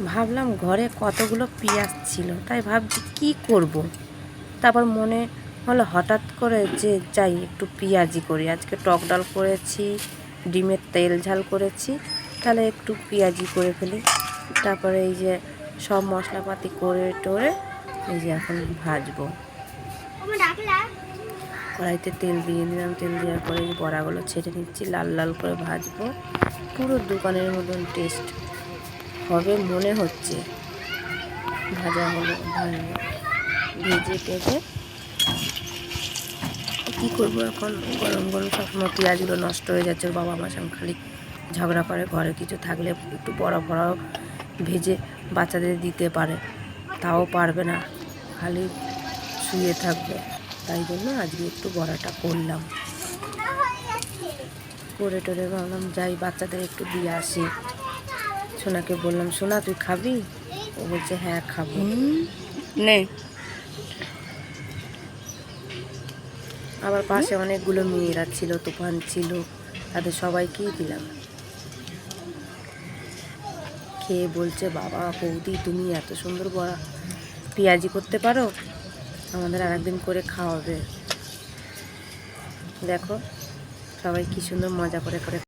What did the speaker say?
ভাবলাম ঘরে কতগুলো পেঁয়াজ ছিল, তাই ভাবছি কি করব। তারপর মনে হলো হঠাৎ করে যে যাই একটু পেঁয়াজি করি। আজকে টক ডাল করেছি, ডিমের তেল ঝাল করেছি, তাহলে একটু পেঁয়াজি করে ফেলি। তারপরে এই যে সব মশলাপাতি করে টোরে এই যে এখন ভাজবো। কড়াইতে তেল দিয়ে দিলাম, তেল দেওয়ার পরে এই বড়াগুলো ছেড়ে নিচ্ছি, লাল লাল করে ভাজবো। পুরো দোকানের মতন টেস্ট হবে মনে হচ্ছে। ভাজা হলো, ভাজবো, ভেজে টেজে কী করবো এখন। গরম গরম সবসময় পেঁয়াজগুলো নষ্ট হয়ে যাচ্ছে। ওর বাবা আমার সঙ্গে খালি ঝগড়া করে, ঘরে কিছু থাকলে একটু বড় বড় ভেজে বাচ্চাদের দিতে পারে, তাও পারবে না, খালি শুয়ে থাকবে। তাই জন্য আজকে একটু বড়াটা করলাম। করে টোরে ভাবলাম যাই বাচ্চাদের একটু দিয়ে আসি। সোনাকে বললাম, সোনা তুই খাবি? ও বলছে হ্যাঁ খাবো। নে। আবার পাশে অনেকগুলো মেয়েরা ছিল, তুফান ছিল, তাদের সবাইকেই দিলাম। খেয়ে বলছে, বাবা বৌদি তুমি এত সুন্দর বড়া পেঁয়াজি করতে পারো, আমাদের আরেকদিন করে খাওয়াবে। দেখো সবাই কি সুন্দর মজা করে করে